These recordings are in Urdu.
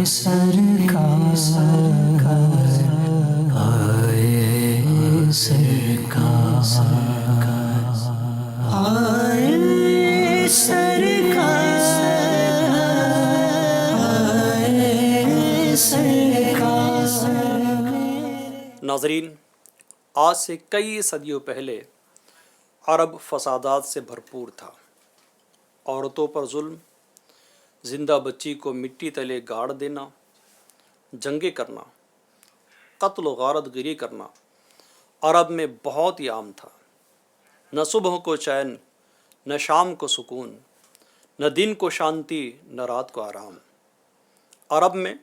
سرکار آئے سرکار آئے سرکار آئے سرکار۔ ناظرین، آج سے کئی صدیوں پہلے عرب فسادات سے بھرپور تھا۔ عورتوں پر ظلم، زندہ بچی کو مٹی تلے گاڑ دینا، جنگیں کرنا، قتل و غارت گری کرنا عرب میں بہت ہی عام تھا۔ نہ صبح کو چین، نہ شام کو سکون، نہ دن کو شانتی، نہ رات کو آرام۔ عرب میں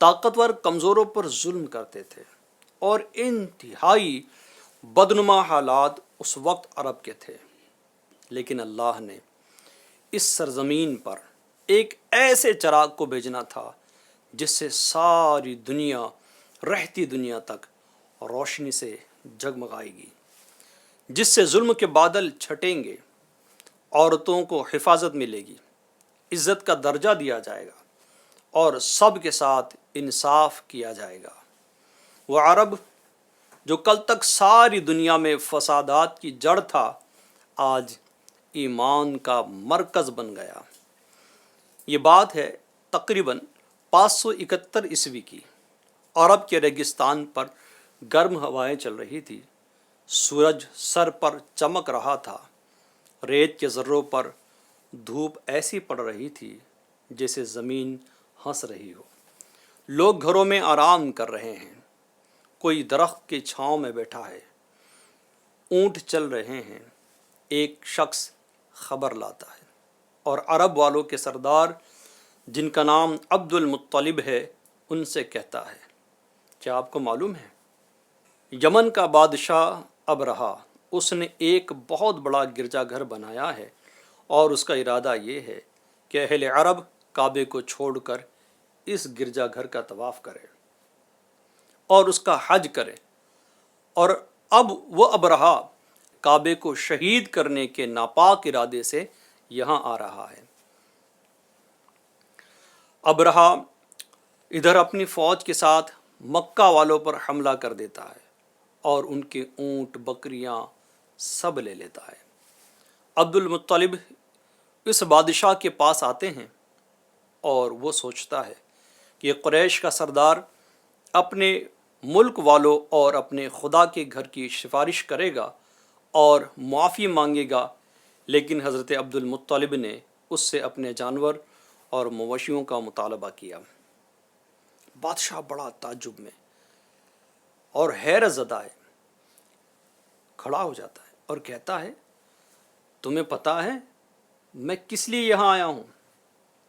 طاقتور کمزوروں پر ظلم کرتے تھے اور انتہائی بدنما حالات اس وقت عرب کے تھے۔ لیکن اللہ نے اس سرزمین پر ایک ایسے چراغ کو بھیجنا تھا جس سے ساری دنیا، رہتی دنیا تک روشنی سے جگمگائے گی، جس سے ظلم کے بادل چھٹیں گے، عورتوں کو حفاظت ملے گی، عزت کا درجہ دیا جائے گا اور سب کے ساتھ انصاف کیا جائے گا۔ وہ عرب جو کل تک ساری دنیا میں فسادات کی جڑ تھا، آج ایمان کا مرکز بن گیا۔ یہ بات ہے تقریباً 571 عیسوی کی۔ عرب کے ریگستان پر گرم ہوائیں چل رہی تھی، سورج سر پر چمک رہا تھا، ریت کے ذروں پر دھوپ ایسی پڑ رہی تھی جیسے زمین ہنس رہی ہو۔ لوگ گھروں میں آرام کر رہے ہیں، کوئی درخت کی چھاؤں میں بیٹھا ہے، اونٹ چل رہے ہیں۔ ایک شخص خبر لاتا ہے اور عرب والوں کے سردار جن کا نام عبد المطلب ہے ان سے کہتا ہے، کیا آپ کو معلوم ہے یمن کا بادشاہ ابرہہ، اس نے ایک بہت بڑا گرجا گھر بنایا ہے اور اس کا ارادہ یہ ہے کہ اہل عرب کعبے کو چھوڑ کر اس گرجا گھر کا طواف کرے اور اس کا حج کرے، اور اب وہ ابرہہ کعبے کو شہید کرنے کے ناپاک ارادے سے یہاں آ رہا ہے۔ ابرہہ ادھر اپنی فوج کے ساتھ مکہ والوں پر حملہ کر دیتا ہے اور ان کے اونٹ، بکریاں سب لے لیتا ہے۔ عبد المطلب اس بادشاہ کے پاس آتے ہیں اور وہ سوچتا ہے کہ قریش کا سردار اپنے ملک والوں اور اپنے خدا کے گھر کی سفارش کرے گا اور معافی مانگے گا، لیکن حضرت عبد المطلب نے اس سے اپنے جانور اور مویشیوں کا مطالبہ کیا۔ بادشاہ بڑا تعجب میں اور حیرت زدہ ہے، کھڑا ہو جاتا ہے اور کہتا ہے، تمہیں پتہ ہے میں کس لیے یہاں آیا ہوں؟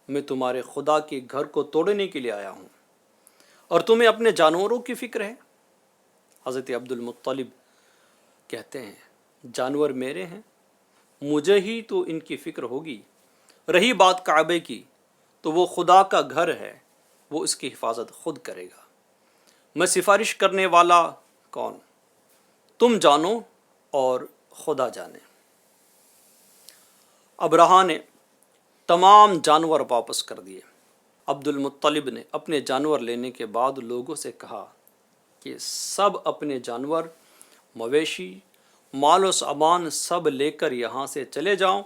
میں تمہارے خدا کے گھر کو توڑنے کے لیے آیا ہوں اور تمہیں اپنے جانوروں کی فکر ہے۔ حضرت عبد المطلب کہتے ہیں، جانور میرے ہیں، مجھے ہی تو ان کی فکر ہوگی۔ رہی بات کعبے کی تو وہ خدا کا گھر ہے، وہ اس کی حفاظت خود کرے گا۔ میں سفارش کرنے والا کون؟ تم جانو اور خدا جانے۔ ابرہہ نے تمام جانور واپس کر دیے۔ عبد المطلب نے اپنے جانور لینے کے بعد لوگوں سے کہا کہ سب اپنے جانور، مویشی، مال و سامان سب لے کر یہاں سے چلے جاؤں،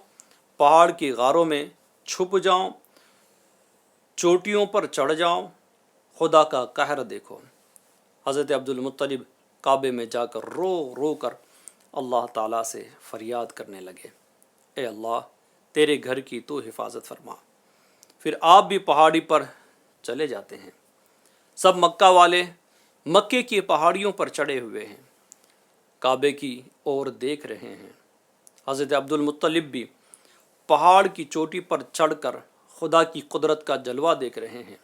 پہاڑ کی غاروں میں چھپ جاؤں، چوٹیوں پر چڑھ جاؤں، خدا کا قہر دیکھو۔ حضرت عبد المطلب کعبے میں جا کر رو رو کر اللہ تعالیٰ سے فریاد کرنے لگے، اے اللہ، تیرے گھر کی تو حفاظت فرما۔ پھر آپ بھی پہاڑی پر چلے جاتے ہیں۔ سب مکہ والے مکے کی پہاڑیوں پر چڑھے ہوئے ہیں، کعبے کی اور دیکھ رہے ہیں۔ حضرت عبد المطلب بھی پہاڑ کی چوٹی پر چڑھ کر خدا کی قدرت کا جلوہ دیکھ رہے ہیں۔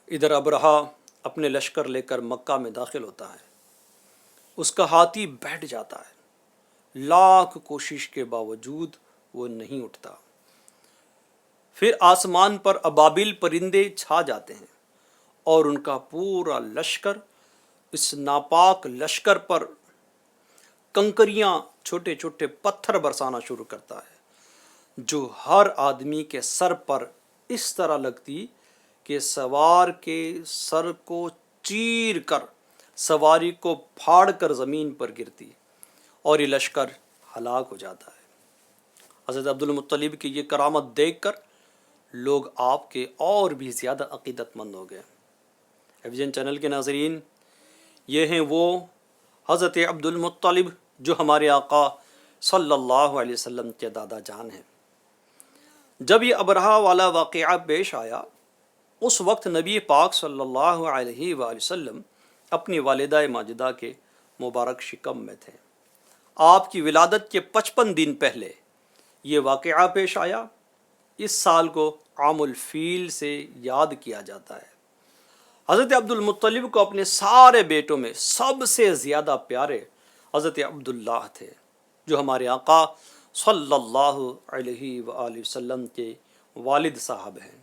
ادھر ابرہہ اپنے لشکر لے کر مکہ میں داخل ہوتا ہے، اس کا ہاتھی بیٹھ جاتا ہے، لاکھ کوشش کے باوجود وہ نہیں اٹھتا۔ پھر آسمان پر ابابیل پرندے چھا جاتے ہیں اور ان کا پورا لشکر اس ناپاک لشکر پر کنکریاں، چھوٹے چھوٹے پتھر برسانا شروع کرتا ہے، جو ہر آدمی کے سر پر اس طرح لگتی کہ سوار کے سر کو چیر کر سواری کو پھاڑ کر زمین پر گرتی اور یہ لشکر ہلاک ہو جاتا ہے۔ حضرت عبد المطلب کی یہ کرامت دیکھ کر لوگ آپ کے اور بھی زیادہ عقیدت مند ہو گئے۔ ایویژن چینل کے ناظرین، یہ ہیں وہ حضرت عبد المطلب جو ہمارے آقا صلی اللہ علیہ وسلم کے دادا جان ہیں۔ جب یہ ابرہہ والا واقعہ پیش آیا، اس وقت نبی پاک صلی اللہ علیہ وآلہ وسلم اپنی والدہ ماجدہ کے مبارک شکم میں تھے۔ آپ کی ولادت کے 55 دن پہلے یہ واقعہ پیش آیا۔ اس سال کو عام الفیل سے یاد کیا جاتا ہے۔ حضرت عبد المطلب کو اپنے سارے بیٹوں میں سب سے زیادہ پیارے حضرت عبداللہ تھے، جو ہمارے آقا صلی اللہ علیہ وآلہ وسلم کے والد صاحب ہیں۔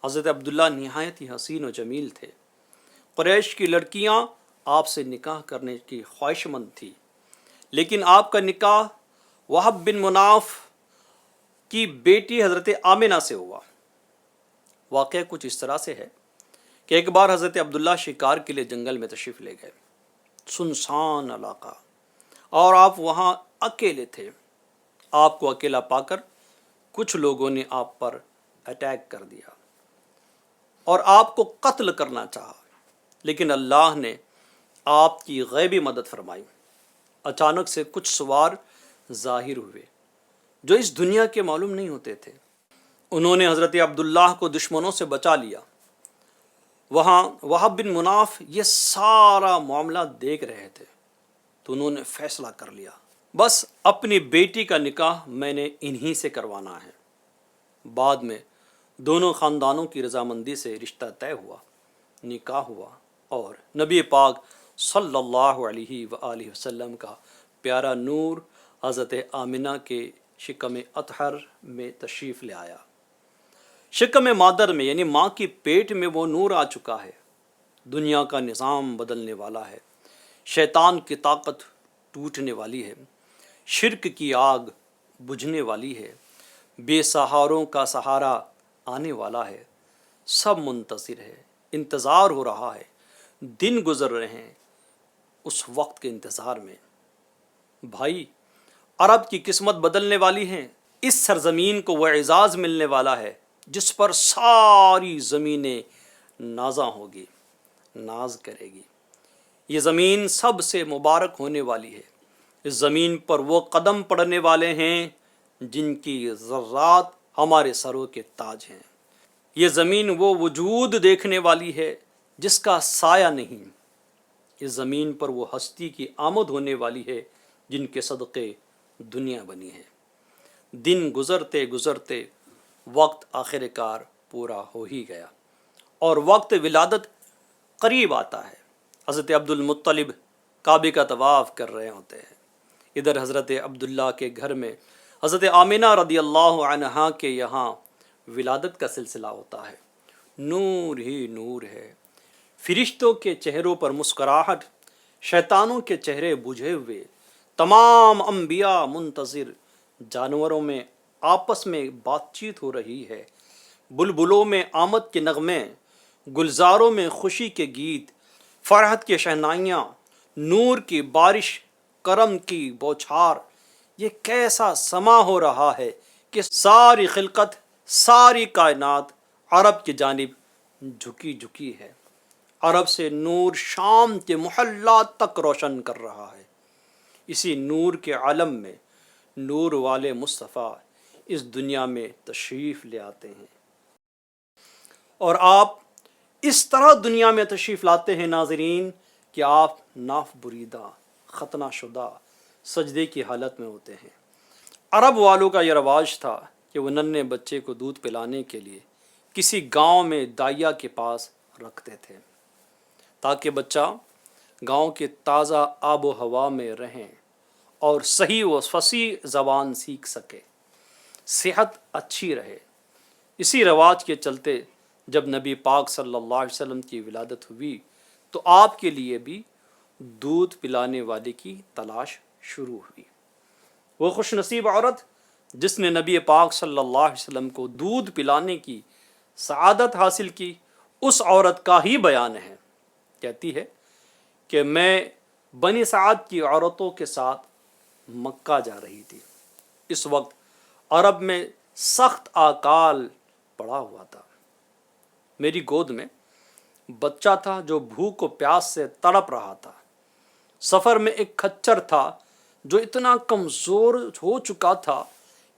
حضرت عبداللہ نہایت ہی حسین و جمیل تھے۔ قریش کی لڑکیاں آپ سے نکاح کرنے کی خواہش مند تھی، لیکن آپ کا نکاح وہب بن مناف کی بیٹی حضرت آمنہ سے ہوا۔ واقعہ کچھ اس طرح سے ہے کہ ایک بار حضرت عبداللہ شکار کے لیے جنگل میں تشریف لے گئے، سنسان علاقہ، اور آپ وہاں اکیلے تھے۔ آپ کو اکیلا پا کر کچھ لوگوں نے آپ پر اٹیک کر دیا اور آپ کو قتل کرنا چاہا، لیکن اللہ نے آپ کی غیبی مدد فرمائی۔ اچانک سے کچھ سوار ظاہر ہوئے جو اس دنیا کے معلوم نہیں ہوتے تھے۔ انہوں نے حضرت عبداللہ کو دشمنوں سے بچا لیا۔ وہاں وہب بن مناف یہ سارا معاملہ دیکھ رہے تھے، تو انہوں نے فیصلہ کر لیا، بس اپنی بیٹی کا نکاح میں نے انہی سے کروانا ہے۔ بعد میں دونوں خاندانوں کی رضامندی سے رشتہ طے ہوا، نکاح ہوا، اور نبی پاک صلی اللہ علیہ وآلہ وسلم کا پیارا نور حضرت آمنہ کے شکم اطہر میں تشریف لے آیا۔ شکم مادر میں یعنی ماں کی پیٹ میں وہ نور آ چکا ہے۔ دنیا کا نظام بدلنے والا ہے، شیطان کی طاقت ٹوٹنے والی ہے، شرک کی آگ بجھنے والی ہے، بے سہاروں کا سہارا آنے والا ہے۔ سب منتظر ہے، انتظار ہو رہا ہے، دن گزر رہے ہیں اس وقت کے انتظار میں۔ بھائی، عرب کی قسمت بدلنے والی ہے۔ اس سرزمین کو وہ اعزاز ملنے والا ہے جس پر ساری زمینیں نازاں ہوگی، ناز کرے گی۔ یہ زمین سب سے مبارک ہونے والی ہے۔ اس زمین پر وہ قدم پڑنے والے ہیں جن کی ذرات ہمارے سروں کے تاج ہیں۔ یہ زمین وہ وجود دیکھنے والی ہے جس کا سایہ نہیں۔ اس زمین پر وہ ہستی کی آمد ہونے والی ہے جن کے صدقے دنیا بنی ہے۔ دن گزرتے گزرتے وقت آخر کار پورا ہو ہی گیا اور وقت ولادت قریب آتا ہے۔ حضرت عبد المطلب کعبے کا طواف کر رہے ہوتے ہیں۔ ادھر حضرت عبداللہ کے گھر میں حضرت آمنہ رضی اللہ عنہا کے یہاں ولادت کا سلسلہ ہوتا ہے۔ نور ہی نور ہے، فرشتوں کے چہروں پر مسکراہٹ، شیطانوں کے چہرے بجھے ہوئے، تمام انبیاء منتظر، جانوروں میں آپس میں بات چیت ہو رہی ہے، بلبلوں میں آمد کے نغمے، گلزاروں میں خوشی کے گیت، فرحت کے شہنائیاں، نور کی بارش، کرم کی بوچھار۔ یہ کیسا سما ہو رہا ہے کہ ساری خلقت، ساری کائنات عرب کی جانب جھکی جھکی ہے۔ عرب سے نور شام کے محلات تک روشن کر رہا ہے۔ اسی نور کے عالم میں نور والے مصطفیٰ اس دنیا میں تشریف لے آتے ہیں، اور آپ اس طرح دنیا میں تشریف لاتے ہیں ناظرین کہ آپ ناف بریدہ، ختنہ شدہ، سجدے کی حالت میں ہوتے ہیں۔ عرب والوں کا یہ رواج تھا کہ وہ ننھے بچے کو دودھ پلانے کے لیے کسی گاؤں میں دائیا کے پاس رکھتے تھے تاکہ بچہ گاؤں کے تازہ آب و ہوا میں رہیں اور صحیح و فصیح زبان سیکھ سکے، صحت اچھی رہے۔ اسی رواج کے چلتے جب نبی پاک صلی اللہ علیہ وسلم کی ولادت ہوئی تو آپ کے لیے بھی دودھ پلانے والے کی تلاش شروع ہوئی۔ وہ خوش نصیب عورت جس نے نبی پاک صلی اللہ علیہ وسلم کو دودھ پلانے کی سعادت حاصل کی، اس عورت کا ہی بیان ہے، کہتی ہے کہ میں بنی سعد کی عورتوں کے ساتھ مکہ جا رہی تھی۔ اس وقت عرب میں سخت آکال پڑا ہوا تھا۔ میری گود میں بچہ تھا جو بھوک و پیاس سے تڑپ رہا تھا۔ سفر میں ایک کھچر تھا جو اتنا کمزور ہو چکا تھا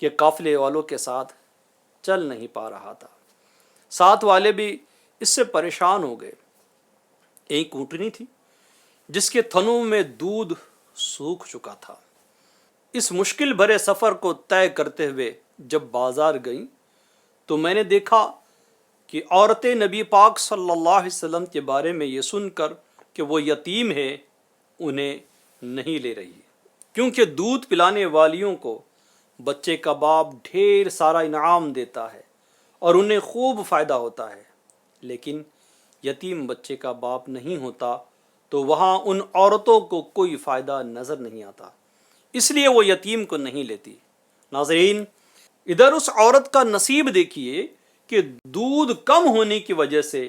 کہ قافلے والوں کے ساتھ چل نہیں پا رہا تھا۔ ساتھ والے بھی اس سے پریشان ہو گئے۔ ایک اونٹنی تھی جس کے تھنوں میں دودھ سوکھ چکا تھا۔ اس مشکل بھرے سفر کو طے کرتے ہوئے جب بازار گئیں تو میں نے دیکھا کہ عورتیں نبی پاک صلی اللہ علیہ وسلم کے بارے میں یہ سن کر کہ وہ یتیم ہے انہیں نہیں لے رہی، کیونکہ دودھ پلانے والیوں کو بچے کا باپ ڈھیر سارا انعام دیتا ہے اور انہیں خوب فائدہ ہوتا ہے، لیکن یتیم بچے کا باپ نہیں ہوتا تو وہاں ان عورتوں کو کوئی فائدہ نظر نہیں آتا، اس لیے وہ یتیم کو نہیں لیتی۔ ناظرین، ادھر اس عورت کا نصیب دیکھیے کہ دودھ کم ہونے کی وجہ سے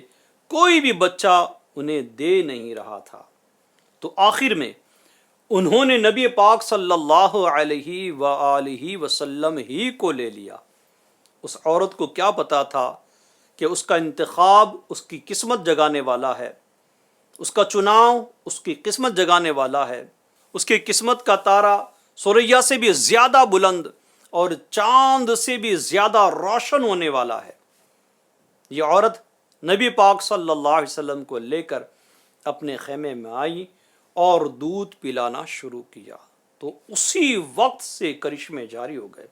کوئی بھی بچہ انہیں دے نہیں رہا تھا، تو آخر میں انہوں نے نبی پاک صلی اللہ علیہ وآلہ وسلم ہی کو لے لیا۔ اس عورت کو کیا پتا تھا کہ اس کا انتخاب اس کی قسمت جگانے والا ہے، اس کا چناؤ اس کی قسمت جگانے والا ہے، اس کی قسمت کا تارا ثریا سے بھی زیادہ بلند اور چاند سے بھی زیادہ روشن ہونے والا ہے۔ یہ عورت نبی پاک صلی اللہ علیہ وسلم کو لے کر اپنے خیمے میں آئی اور دودھ پلانا شروع کیا، تو اسی وقت سے کرشمے جاری ہو گئے۔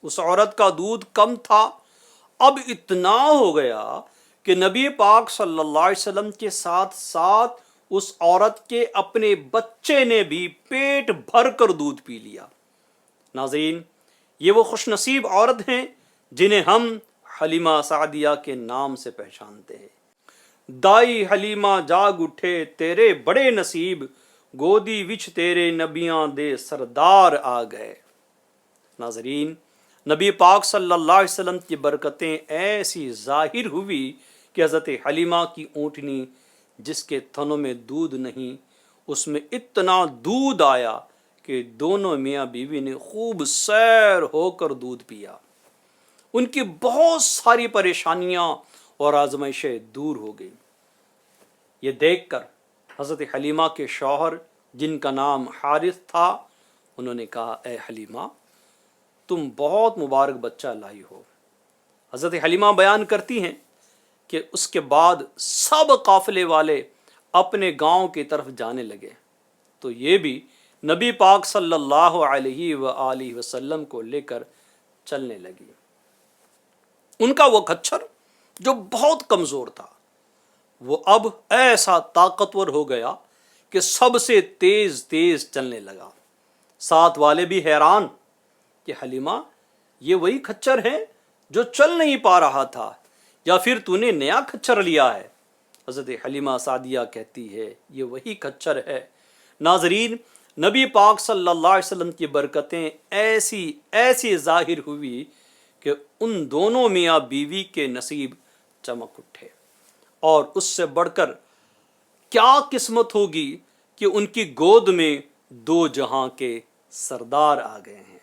اس عورت کا دودھ کم تھا، اب اتنا ہو گیا کہ نبی پاک صلی اللہ علیہ وسلم کے ساتھ ساتھ اس عورت کے اپنے بچے نے بھی پیٹ بھر کر دودھ پی لیا۔ ناظرین، یہ وہ خوش نصیب عورت ہیں جنہیں ہم حلیمہ سعدیہ کے نام سے پہچانتے ہیں۔ دائی حلیمہ جاگ اٹھے تیرے بڑے نصیب، گودی وچ تیرے نبیاں دے سردار آ گئے۔ ناظرین، نبی پاک صلی اللہ علیہ وسلم کی برکتیں ایسی ظاہر ہوئی کہ حضرت حلیمہ کی اونٹنی جس کے تھنوں میں دودھ نہیں، اس میں اتنا دودھ آیا کہ دونوں میاں بیوی نے خوب سیر ہو کر دودھ پیا۔ ان کی بہت ساری پریشانیاں اور آزمائشیں دور ہو گئیں۔ یہ دیکھ کر حضرت حلیمہ کے شوہر جن کا نام حارث تھا، انہوں نے کہا اے حلیمہ، تم بہت مبارک بچہ لائی ہو۔ حضرت حلیمہ بیان کرتی ہیں کہ اس کے بعد سب قافلے والے اپنے گاؤں کی طرف جانے لگے تو یہ بھی نبی پاک صلی اللہ علیہ وآلہ وسلم کو لے کر چلنے لگی۔ ان کا وہ کچھر جو بہت کمزور تھا وہ اب ایسا طاقتور ہو گیا کہ سب سے تیز تیز چلنے لگا۔ ساتھ والے بھی حیران کہ حلیمہ، یہ وہی کھچر ہے جو چل نہیں پا رہا تھا یا پھر تو نے نیا کھچر لیا ہے؟ حضرت حلیمہ سعدیہ کہتی ہے یہ وہی کھچر ہے۔ ناظرین، نبی پاک صلی اللہ علیہ وسلم کی برکتیں ایسی ظاہر ہوئی کہ ان دونوں میاں بیوی کے نصیب چمک اٹھے، اور اس سے بڑھ کر کیا قسمت ہوگی کہ ان کی گود میں دو جہاں کے سردار آ گئے ہیں۔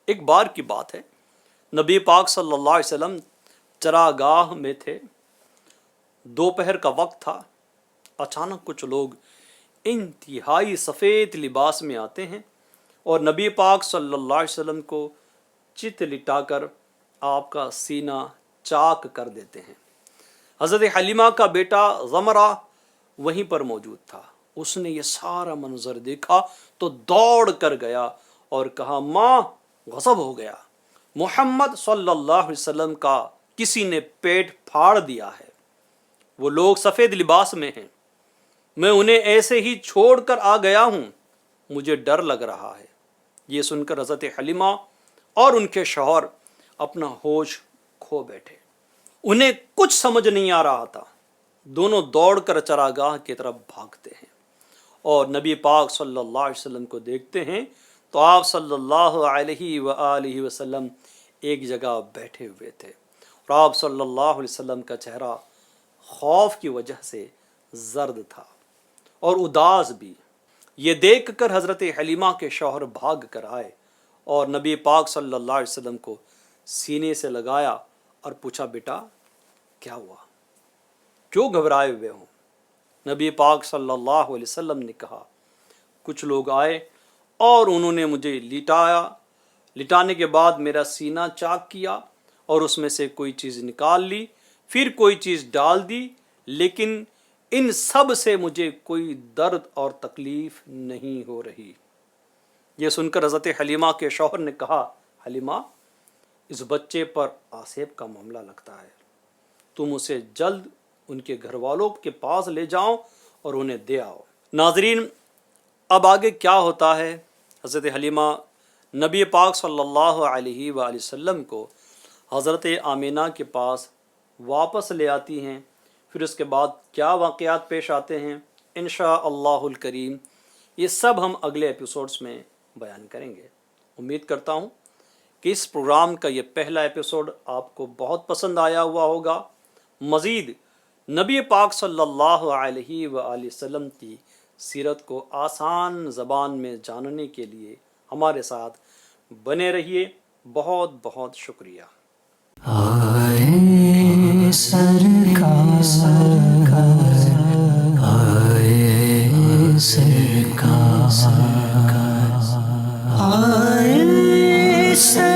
ایک بار کی بات ہے، نبی پاک صلی اللہ علیہ وسلم چراگاہ میں تھے، دوپہر کا وقت تھا۔ اچانک کچھ لوگ انتہائی سفید لباس میں آتے ہیں اور نبی پاک صلی اللہ علیہ وسلم کو چت لٹا کر آپ کا سینہ چاک کر دیتے ہیں۔ حضرت حلیمہ کا بیٹا ضمرہ وہیں پر موجود تھا۔ اس نے یہ سارا منظر دیکھا تو دوڑ کر گیا اور کہا ماں، غضب ہو گیا، محمد صلی اللہ علیہ وسلم کا کسی نے پیٹ پھاڑ دیا ہے۔ وہ لوگ سفید لباس میں ہیں، میں انہیں ایسے ہی چھوڑ کر آ گیا ہوں، مجھے ڈر لگ رہا ہے۔ یہ سن کر حضرت حلیمہ اور ان کے شوہر اپنا ہوش کھو بیٹھے، انہیں کچھ سمجھ نہیں آ رہا تھا۔ دونوں دوڑ کر چراگاہ کی طرف بھاگتے ہیں اور نبی پاک صلی اللہ علیہ وسلم کو دیکھتے ہیں تو آپ صلی اللہ علیہ وآلہ وسلم ایک جگہ بیٹھے ہوئے تھے اور آپ صلی اللہ علیہ وسلم کا چہرہ خوف کی وجہ سے زرد تھا اور اداس بھی۔ یہ دیکھ کر حضرت حلیمہ کے شوہر بھاگ کر آئے اور نبی پاک صلی اللہ علیہ وسلم کو سینے سے لگایا اور پوچھا بیٹا کیا ہوا، کیوں گھبرائے ہوئے ہوں؟ نبی پاک صلی اللہ علیہ وسلم نے کہا کچھ لوگ آئے اور انہوں نے مجھے لٹانے کے بعد میرا سینہ چاک کیا اور اس میں سے کوئی چیز نکال لی، پھر کوئی چیز ڈال دی، لیکن ان سب سے مجھے کوئی درد اور تکلیف نہیں ہو رہی۔ یہ سن کر حضرت حلیمہ کے شوہر نے کہا حلیمہ اس بچے پر آسیب کا معاملہ لگتا ہے، تم اسے جلد ان کے گھر والوں کے پاس لے جاؤ اور انہیں دے آؤ۔ ناظرین اب آگے کیا ہوتا ہے؟ حضرت حلیمہ نبی پاک صلی اللہ علیہ وآلہ وسلم کو حضرت آمینہ کے پاس واپس لے آتی ہیں۔ پھر اس کے بعد کیا واقعات پیش آتے ہیں انشاءاللہ الکریم یہ سب ہم اگلے ایپیسوڈز میں بیان کریں گے۔ امید کرتا ہوں کہ اس پروگرام کا یہ پہلا ایپیسوڈ آپ کو بہت پسند آیا ہوا ہوگا۔ مزید نبی پاک صلی اللہ علیہ وآلہ وسلم کی سیرت کو آسان زبان میں جاننے کے لیے ہمارے ساتھ بنے رہیے۔ بہت بہت شکریہ۔ آئے سرکار، آئے سرکار، آئے سرکار۔